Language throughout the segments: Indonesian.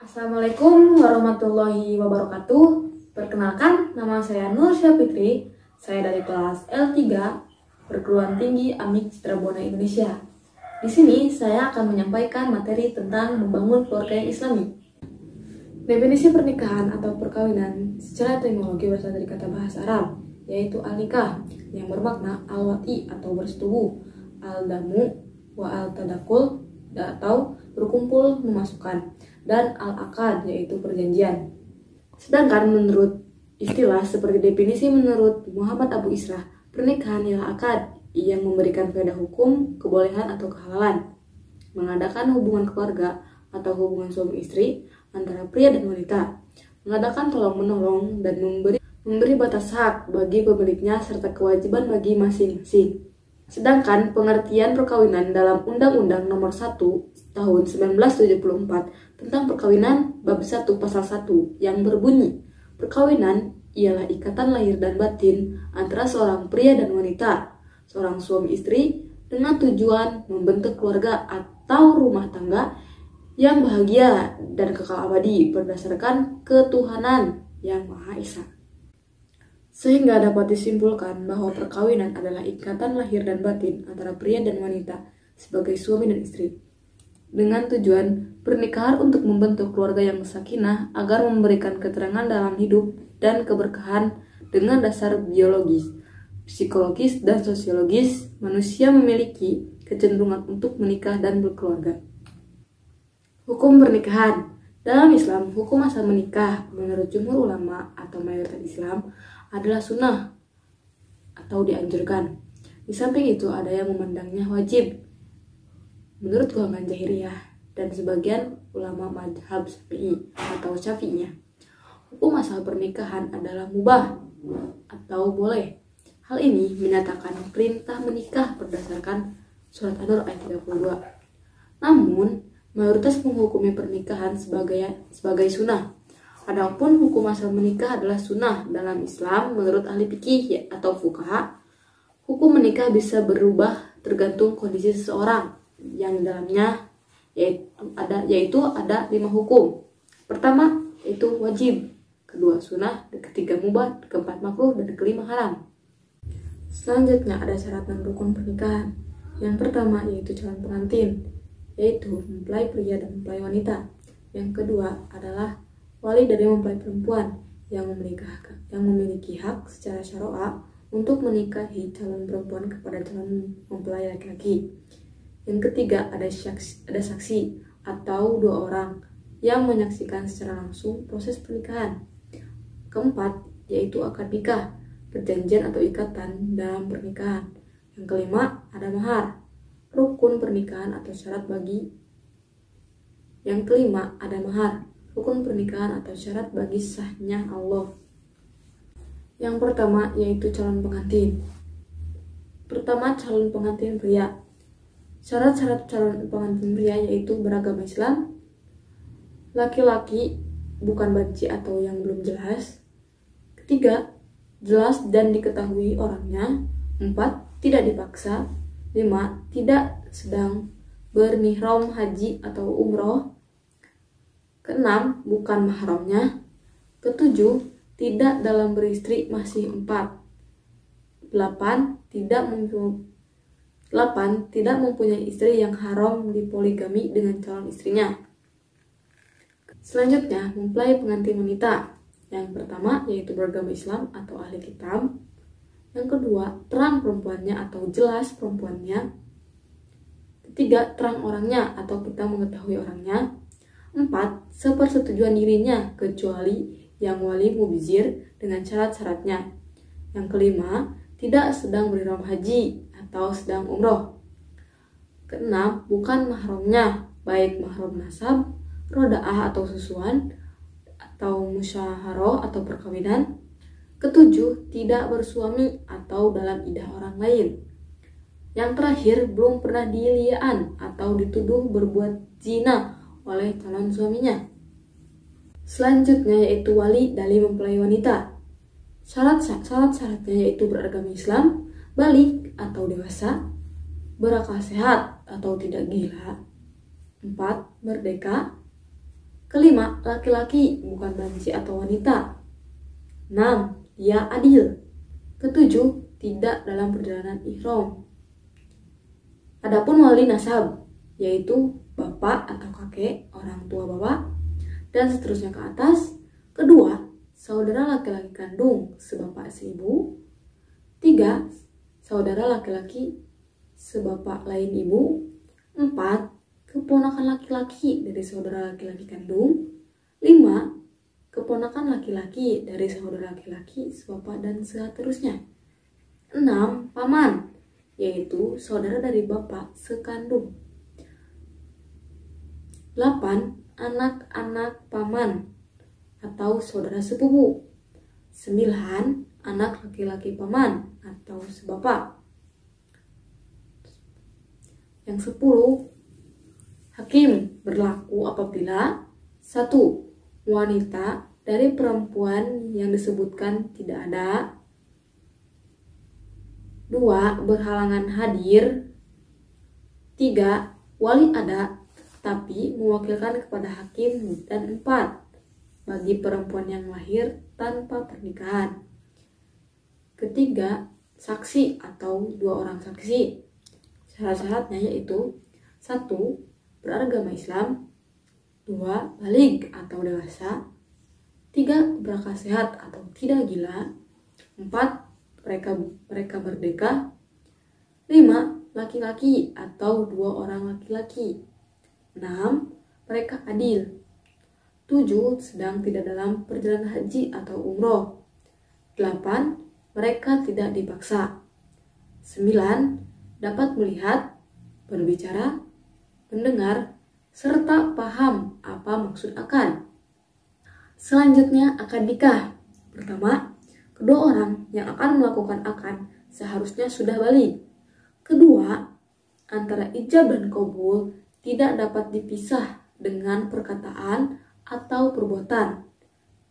Assalamualaikum warahmatullahi wabarakatuh. Perkenalkan, nama saya Nur Syafitri. Saya dari kelas L3 Perguruan Tinggi Amik Cirebon Indonesia. Di sini saya akan menyampaikan materi tentang membangun keluarga yang Islami. Definisi pernikahan atau perkawinan secara etimologi berasal dari kata bahasa Arab, yaitu al-nikah, yang bermakna al-wati atau bersetubuh, al-damu wa al-tadakul atau berkumpul memasukkan, dan al-akad yaitu perjanjian. Sedangkan menurut istilah seperti definisi menurut Muhammad Abu Israh, pernikahan ialah akad yang memberikan faedah hukum, kebolehan atau kehalalan, mengadakan hubungan keluarga atau hubungan suami istri antara pria dan wanita, mengadakan tolong-menolong dan memberi batas hak bagi pemiliknya serta kewajiban bagi masing-masing. Sedangkan pengertian perkawinan dalam Undang-Undang Nomor 1 Tahun 1974 tentang perkawinan bab 1 pasal 1 yang berbunyi, perkawinan ialah ikatan lahir dan batin antara seorang pria dan wanita, seorang suami istri dengan tujuan membentuk keluarga atau rumah tangga yang bahagia dan kekal abadi berdasarkan ketuhanan yang Maha Esa. Sehingga dapat disimpulkan bahwa perkawinan adalah ikatan lahir dan batin antara pria dan wanita sebagai suami dan istri, dengan tujuan pernikahan untuk membentuk keluarga yang sakinah agar memberikan keterangan dalam hidup dan keberkahan. Dengan dasar biologis, psikologis, dan sosiologis, manusia memiliki kecenderungan untuk menikah dan berkeluarga. Hukum pernikahan dalam Islam, hukum asal menikah menurut jumhur ulama atau mayoritas Islam adalah sunnah atau dianjurkan. Di samping itu ada yang memandangnya wajib menurut golongan Zahiriyah dan sebagian ulama mazhab Syafi'i atau Syafi'iyah. Hukum asal pernikahan adalah mubah atau boleh. Hal ini menyatakan perintah menikah berdasarkan surat An-Nur ayat 32. Namun, mayoritas menghukumi pernikahan sebagai sunnah. Adapun hukum asal menikah adalah sunnah dalam Islam menurut ahli fikih atau fuqaha. Hukum menikah bisa berubah tergantung kondisi seseorang, yang dalamnya yaitu ada 5 hukum. Pertama yaitu wajib, kedua sunnah, ketiga mubah, keempat makruh, dan kelima haram. Selanjutnya ada syarat dan rukun pernikahan. Yang pertama yaitu calon pengantin, yaitu mempelai pria dan mempelai wanita. Yang kedua adalah wali dari mempelai perempuan yang memiliki hak secara syariat untuk menikahi calon perempuan kepada calon mempelai laki-laki. Yang ketiga ada saksi atau 2 orang yang menyaksikan secara langsung proses pernikahan. Keempat yaitu akad nikah, perjanjian atau ikatan dalam pernikahan. Yang kelima ada mahar, rukun pernikahan atau syarat bagi. Yang kelima ada mahar, rukun pernikahan atau syarat bagi sahnya Allah. Yang pertama yaitu calon pengantin. Pertama, calon pengantin pria. Syarat-syarat calon pengantin pria yaitu beragama Islam, laki-laki bukan banci atau yang belum jelas. Ketiga, jelas dan diketahui orangnya. 4, tidak dipaksa. 5, tidak sedang bernihram haji atau umroh. Keenam, bukan mahramnya. Ketujuh, tidak dalam beristri masih 4. 8, tidak mempunyai istri yang haram dipoligami dengan calon istrinya. Selanjutnya, mempelai pengantin wanita. Yang pertama yaitu beragama Islam atau ahli kitab. Yang kedua, terang perempuannya atau jelas perempuannya. Ketiga, terang orangnya atau kita mengetahui orangnya. 4, sepersetujuan dirinya kecuali yang wali mubzir dengan syarat-syaratnya. Yang kelima, tidak sedang berihram haji atau sedang umroh. Keenam, bukan mahramnya, baik mahram nasab, rodaah atau susuan, atau musyaharoh atau perkawinan. Ketujuh, tidak bersuami atau dalam idah orang lain. Yang terakhir, belum pernah diliaan atau dituduh berbuat zina oleh calon suaminya. Selanjutnya yaitu wali dari mempelai wanita. Syarat-syaratnya yaitu beragama Islam, balik atau dewasa, berakal sehat atau tidak gila. 4, merdeka. Kelima, laki-laki bukan banci atau wanita. 6. Dia adil. Ketujuh, tidak dalam perjalanan ihram. Adapun wali nasab, yaitu bapak atau kakek, orang tua bapak, dan seterusnya ke atas. Kedua, saudara laki-laki kandung sebapak seibu. 3. Saudara laki-laki sebapak lain ibu. 4. Keponakan laki-laki dari saudara laki-laki kandung. 5. Keponakan laki-laki dari saudara laki-laki sebapak dan seterusnya. 6. Paman, yaitu saudara dari bapak sekandung. 8. Anak-anak paman atau saudara sepupu. 9. Anak laki-laki paman atau sebapak. Yang 10. Hakim berlaku apabila 1. Wanita dari perempuan yang disebutkan tidak ada. 2. Berhalangan hadir. 3. Wali ada tapi mewakilkan kepada hakim. Dan 4. Bagi perempuan yang lahir tanpa pernikahan. Ketiga, saksi atau 2 orang saksi. Syarat-syaratnya yaitu 1. Beragama Islam. 2. Baligh atau dewasa. 3. Berakal sehat atau tidak gila. 4. Mereka merdeka. 5. Laki-laki atau 2 orang laki-laki. 6. Mereka adil. 7. Sedang tidak dalam perjalanan haji atau umroh. 8. Mereka tidak dipaksa. 9. Dapat melihat, berbicara, mendengar, serta paham apa maksud akad. Selanjutnya, akad nikah. Pertama, kedua orang yang akan melakukan akad seharusnya sudah baligh. Kedua, antara ijab dan qabul tidak dapat dipisah dengan perkataan atau perbuatan.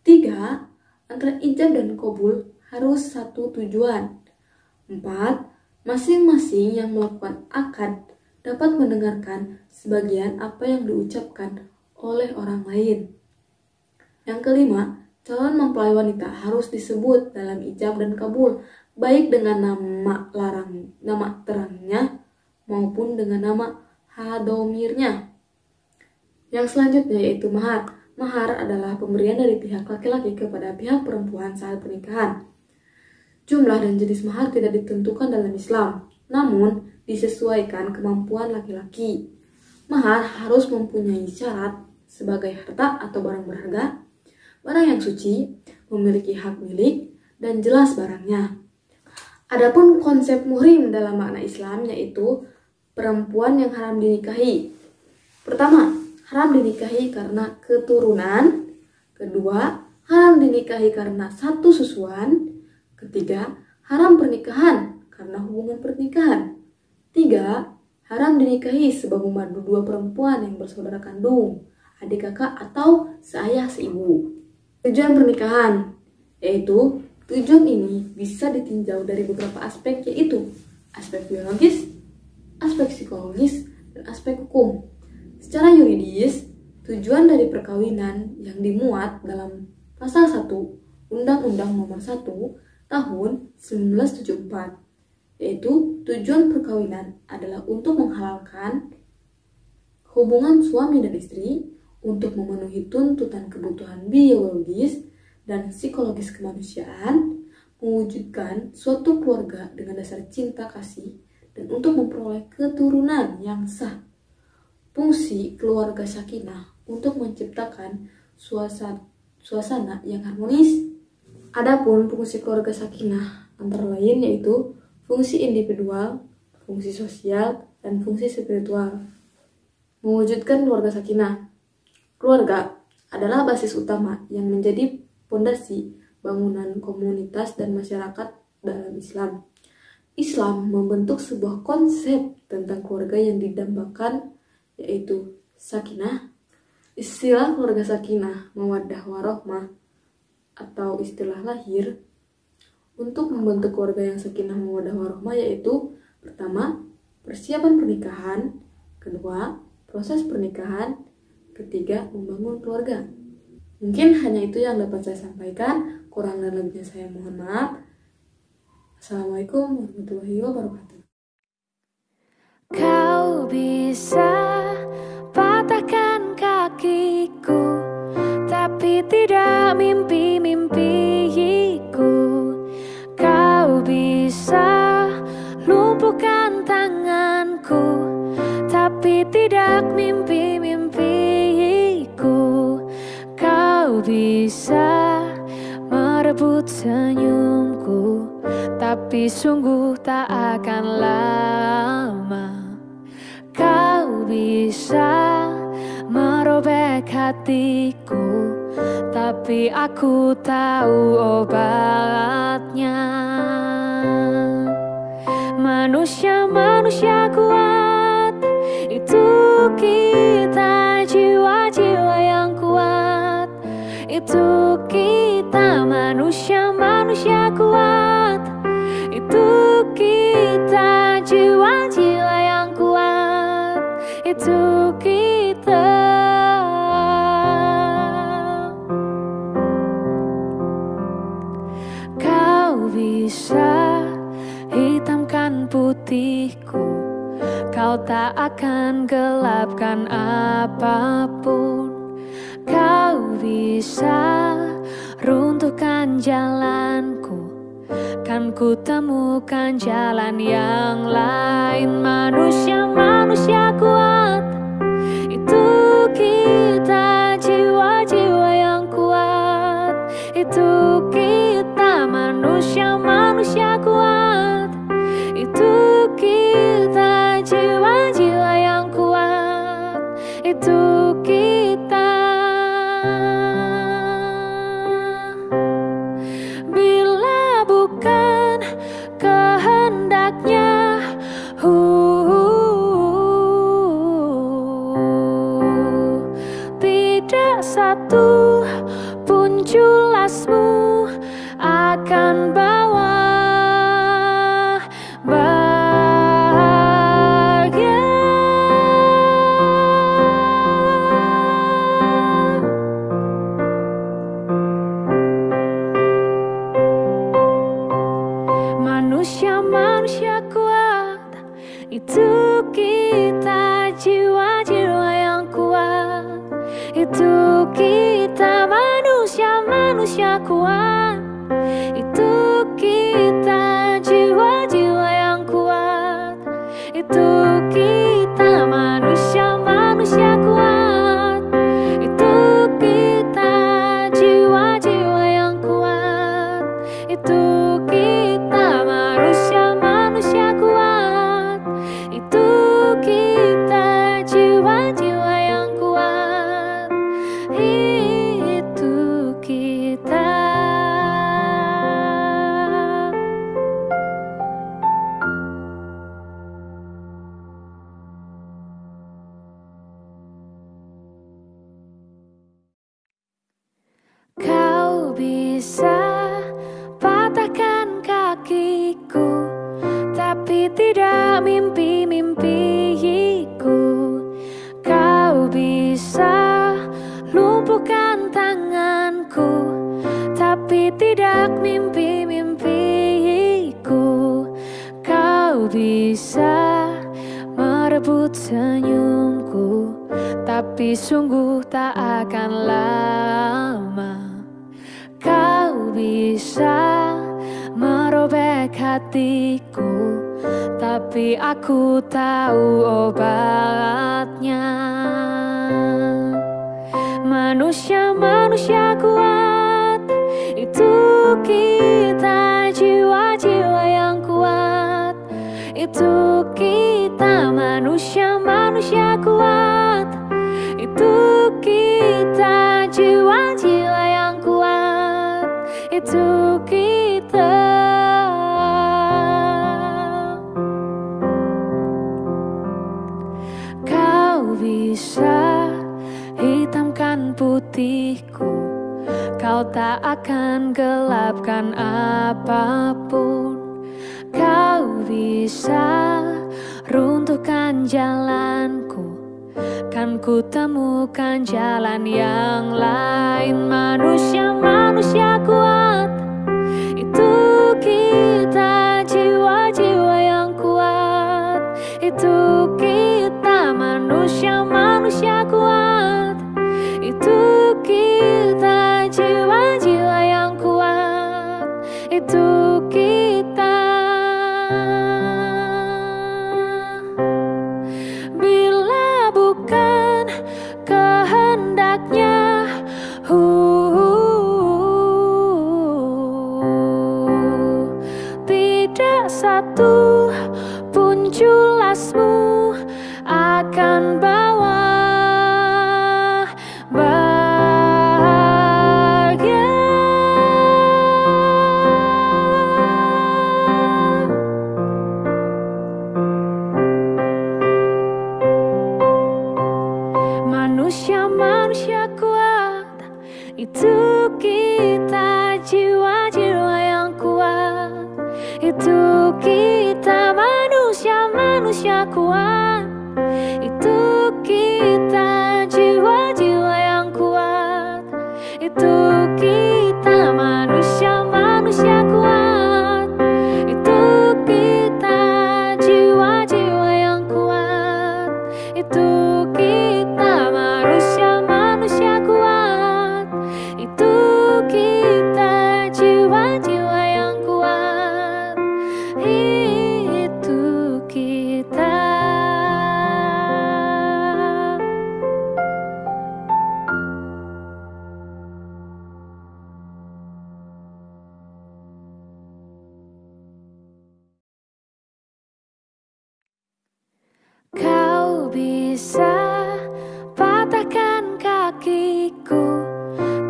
3. Antara ijab dan qabul harus satu tujuan. 4. Masing-masing yang melakukan akad dapat mendengarkan sebagian apa yang diucapkan oleh orang lain. Yang kelima, calon mempelai wanita harus disebut dalam ijab dan kabul, baik dengan nama terangnya maupun dengan nama hadomirnya. Yang selanjutnya yaitu mahar. Mahar adalah pemberian dari pihak laki-laki kepada pihak perempuan saat pernikahan. Jumlah dan jenis mahar tidak ditentukan dalam Islam, namun disesuaikan kemampuan laki-laki. Mahar harus mempunyai syarat sebagai harta atau barang berharga, barang yang suci, memiliki hak milik, dan jelas barangnya. Adapun konsep muhrim dalam makna Islam yaitu perempuan yang haram dinikahi. Pertama, haram dinikahi karena keturunan. Kedua, haram dinikahi karena satu susuan. Ketiga, haram pernikahan karena hubungan pernikahan. 3. Haram dinikahi sebab memadu 2 perempuan yang bersaudara kandung, adik kakak atau seayah seibu. Tujuan pernikahan, yaitu tujuan ini bisa ditinjau dari beberapa aspek, yaitu aspek biologis, aspek psikologis, dan aspek hukum. Secara yuridis, tujuan dari perkawinan yang dimuat dalam pasal 1 Undang-Undang Nomor 1 Tahun 1974, yaitu tujuan perkawinan adalah untuk menghalalkan hubungan suami dan istri, untuk memenuhi tuntutan kebutuhan biologis dan psikologis kemanusiaan, mewujudkan suatu keluarga dengan dasar cinta kasih, dan untuk memperoleh keturunan yang sah. Fungsi keluarga sakinah untuk menciptakan suasana yang harmonis. Adapun fungsi keluarga sakinah antara lain yaitu fungsi individual, fungsi sosial, dan fungsi spiritual. Mewujudkan keluarga sakinah. Keluarga adalah basis utama yang menjadi fondasi bangunan komunitas dan masyarakat dalam Islam. Islam membentuk sebuah konsep tentang keluarga yang didambakan, yaitu sakinah. Istilah keluarga sakinah, mawaddah warohmah, atau istilah lahir untuk membentuk keluarga yang sakinah mawaddah warohmah yaitu pertama, persiapan pernikahan. Kedua, proses pernikahan. ketiga, membangun keluarga. Mungkin hanya itu yang dapat saya sampaikan. Kurang dan lebihnya saya mohon maaf. Assalamualaikum warahmatullahi wabarakatuh. Kau bisa patahkan kakiku, tapi tidak mimpi-mimpiku. Kau bisa lumpuhkan tanganku, tapi tidak mimpi-mimpiku. Kau bisa merebut senyumku, tapi sungguh tak akan lama. Kau bisa merobek hatiku, tapi aku tahu obatnya. Manusia-manusia kuat, itu kita, jiwa-jiwa yang kuat. Itu kita, manusia-manusia kuat. Itu kita, jiwa-jiwa yang kuat. Itu kita. Kau bisa hitamkan putihku, kau tak akan gelapkan apapun. Kau bisa runtuhkan jalanku, kan ku temukan jalan yang lain. Manusia-manusia kuat, itu kita, jiwa-jiwa yang kuat. Itu kita, manusia-manusia kuat. Itu kita, jiwa-jiwa yang kuat. Itu kita. Bila bukan kehendaknya, tidak satu pun culasmu akan bawa bahagia. Manusia-manusia kuat, itu kita, jiwa-jiwa yang kuat. Itu kita, manusia-manusia kuat. Itu kita, jiwa-jiwa yang kuat. Itu kita, manusia-manusia kuat. Itu kita, jiwa-jiwa yang kuat. Itu kita, manusia-manusia kuat. Itu kita, jiwa-jiwa yang kuat. Itu kita. Kau bisa patahkan kakiku, tapi tidak mimpi-mimpiku. Kau bisa lumpuhkan tanganku, tapi tidak mimpi-mimpiku. Kau bisa merebut senyumku, tapi sungguh tak akan lama. Kau bisa merobek hatiku, tapi aku tahu obatnya. Manusia-manusia kuat, itu kita, jiwa-jiwa yang kuat. Itu kita, manusia-manusia kuat. Itu kita, jiwa-jiwa yang kuat. Itu kita. Kau bisa hitamkan putihku, kau tak akan gelapkan apapun. Kau bisa runtuhkan jalanku, kan ku temukan jalan yang lain. Manusia-manusia kuat, itu kita, jiwa-jiwa yang kuat, itu kita. Manusia-manusia kuat, itu kita, jiwa-jiwa yang kuat, itu kita. Bila bukan kehendaknya, tidak satu pun julasmu akan bawa bahagia. Manusia-manusia kuat, itu kita, jiwa-jiwa yang kuat, itu kita. Manusia-manusia kuat, itu kita, jiwa-jiwa yang kuat, itu kita. Manusia-manusia kuat, itu kita, jiwa-jiwa yang kuat, itu kita. Manusia-manusia kuat, itu kita, jiwa-jiwa yang kuat, itu kita. Kau bisa patahkan kakiku,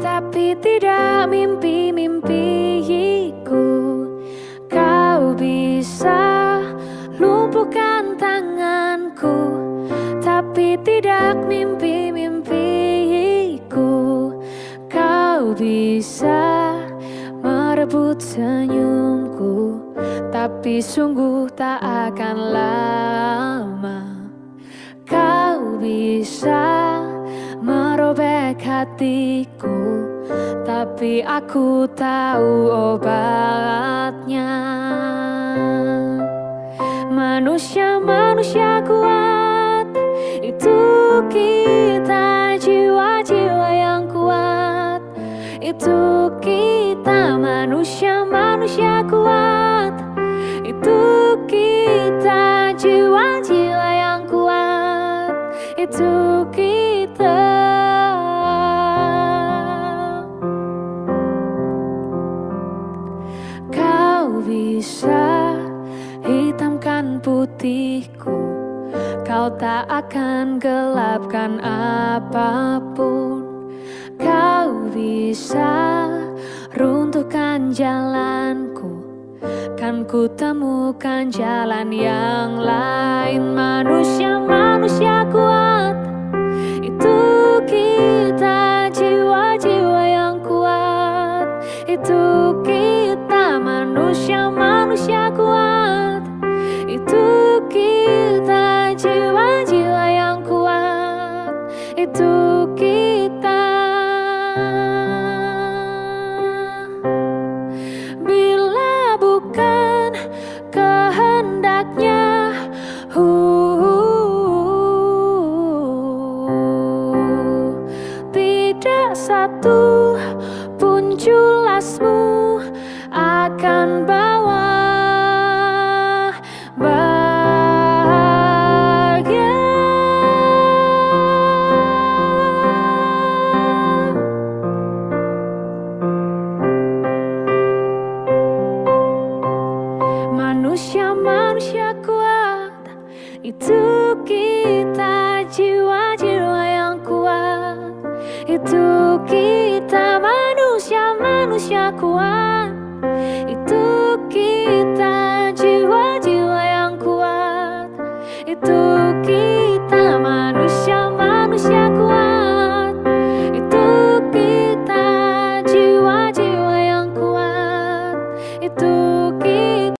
tapi tidak mimpi-mimpiku. Kau bisa lumpuhkan tanganku, tapi tidak mimpi-mimpiku. Kau bisa merebut senyumku, tapi sungguh tak akan lama. Kau bisa merobek hatiku, tapi aku tahu obatnya. Manusia-manusia kuat, itu kita, jiwa-jiwa yang kuat, itu kita. Manusia-manusia kuat, itu kita, jiwa-jiwa yang kuat, itu kita. Kau bisa hitamkan putihku, kau tak akan gelapkan apapun. Kau bisa runtuhkan jalanku, kan ku temukan jalan yang lain. Manusia-manusia kuat, itu kita, jiwa-jiwa yang kuat, itu kita. Manusia-manusia kuat, itu kita, jiwa-jiwa yang kuat, itu kita. Bila bukan kehendaknya, tidak satu pun julasmu akan bawa bahagia. Manusia-manusia kuat, itu kita, jiwa-jiwa yang kuat, itu kita. Manusia-manusia kuat, itu kita, jiwa-jiwa yang kuat, itu kita. Manusia-manusia kuat, itu kita, jiwa-jiwa yang kuat, itu